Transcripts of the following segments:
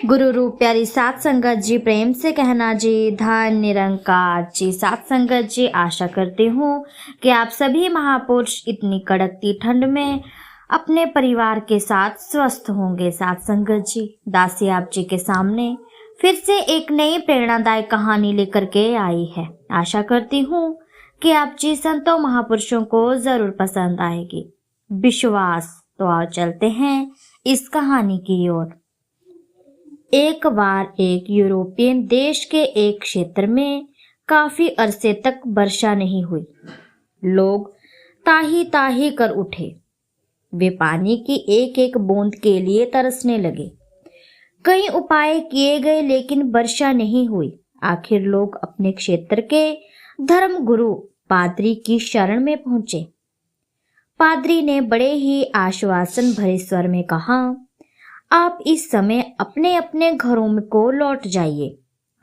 गुरु रूप प्यारी सात संगत जी, प्रेम से कहना जी धन निरंकार जी। सात संगत जी, आशा करती हूँ कि आप सभी महापुरुष इतनी कड़कती ठंड में अपने परिवार के साथ स्वस्थ होंगे। सात संगत जी, दासी आप जी के सामने फिर से एक नई प्रेरणादायक कहानी लेकर के आई है। आशा करती हूँ कि आप जी संतों महापुरुषों को जरूर पसंद आएगी। विश्वास। तो आओ चलते हैं इस कहानी की ओर। एक बार एक यूरोपियन देश के एक क्षेत्र में काफी अरसे तक वर्षा नहीं हुई। लोग ताही ताही कर उठे। वे पानी की एक एक बूंद के लिए तरसने लगे। कई उपाय किए गए लेकिन वर्षा नहीं हुई। आखिर लोग अपने क्षेत्र के धर्म गुरु पादरी की शरण में पहुंचे। पादरी ने बड़े ही आश्वासन भरे स्वर में कहा, आप इस समय अपने अपने घरों को लौट जाइए।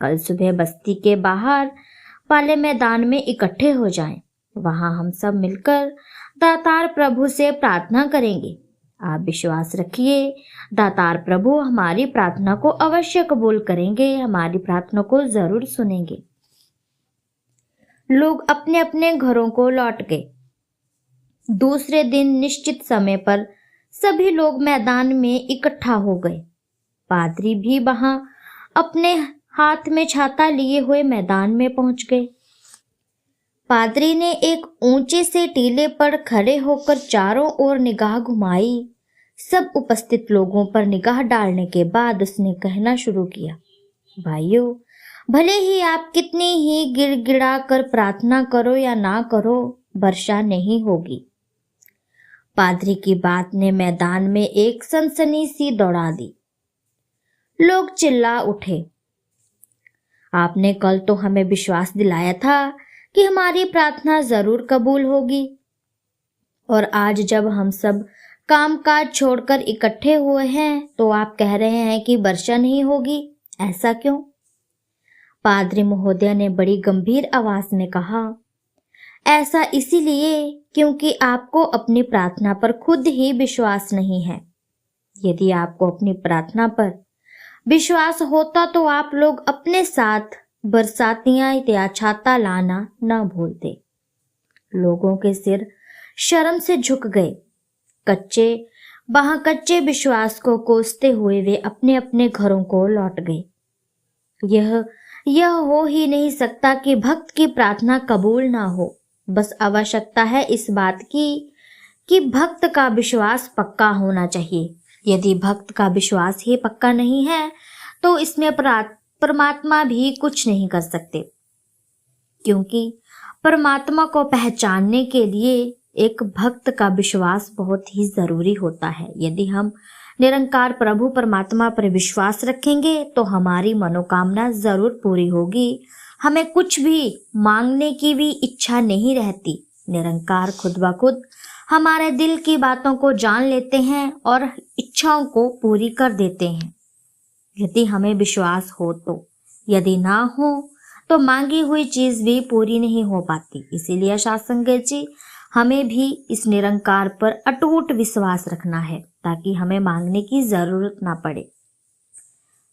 कल सुबह बस्ती के बाहर वाले मैदान में इकट्ठे हो जाएं। वहां हम सब मिलकर दातार प्रभु से प्रार्थना करेंगे। आप विश्वास रखिए, दातार प्रभु हमारी प्रार्थना को अवश्य कबूल करेंगे, हमारी प्रार्थना को जरूर सुनेंगे। लोग अपने अपने घरों को लौट गए। दूसरे दिन निश्चित समय पर सभी लोग मैदान में इकट्ठा हो गए। पादरी भी वहां अपने हाथ में छाता लिए हुए मैदान में पहुंच गए। पादरी ने एक ऊंचे से टीले पर खड़े होकर चारों ओर निगाह घुमाई। सब उपस्थित लोगों पर निगाह डालने के बाद उसने कहना शुरू किया, भाइयों, भले ही आप कितनी ही गिड़गिड़ा कर प्रार्थना करो या ना करो, वर्षा नहीं होगी। पादरी की बात ने मैदान में एक सनसनी सी दौड़ा दी। लोग चिल्ला उठे, आपने कल तो हमें विश्वास दिलाया था कि हमारी प्रार्थना जरूर कबूल होगी, और आज जब हम सब कामकाज छोड़कर इकट्ठे हुए हैं तो आप कह रहे हैं कि वर्षा नहीं होगी। ऐसा क्यों? पादरी महोदय ने बड़ी गंभीर आवाज में कहा, ऐसा इसीलिए क्योंकि आपको अपनी प्रार्थना पर खुद ही विश्वास नहीं है। यदि आपको अपनी प्रार्थना पर विश्वास होता तो आप लोग अपने साथ बरसातियां या छाता लाना न भूलते। लोगों के सिर शर्म से झुक गए। कच्चे विश्वास को कोसते हुए वे अपने अपने घरों को लौट गए। यह हो ही नहीं सकता कि भक्त की प्रार्थना कबूल ना हो। बस आवश्यकता है इस बात की कि भक्त का विश्वास पक्का होना चाहिए। यदि भक्त का विश्वास ही पक्का नहीं है तो इसमें परमात्मा भी कुछ नहीं कर सकते, क्योंकि परमात्मा को पहचानने के लिए एक भक्त का विश्वास बहुत ही जरूरी होता है। यदि हम निरंकार प्रभु परमात्मा पर विश्वास रखेंगे तो हमारी मनोकामना जरूर पूरी होगी। हमें कुछ भी मांगने की भी इच्छा नहीं रहती। निरंकार खुद ब खुद हमारे दिल की बातों को जान लेते हैं और इच्छाओं को पूरी कर देते हैं, यदि हमें विश्वास हो तो। यदि ना हो तो मांगी हुई चीज भी पूरी नहीं हो पाती। इसीलिए सत्संग जी, हमें भी इस निरंकार पर अटूट विश्वास रखना है ताकि हमें मांगने की जरूरत ना पड़े।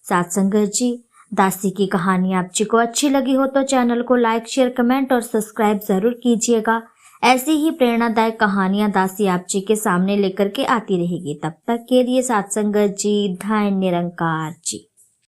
सत्संग जी, दासी की कहानी आप जी को अच्छी लगी हो तो चैनल को लाइक, शेयर, कमेंट और सब्सक्राइब जरूर कीजिएगा। ऐसी ही प्रेरणादायक कहानियां दासी आप जी के सामने लेकर के आती रहेगी। तब तक के लिए सत्संग जी, धन निरंकार जी।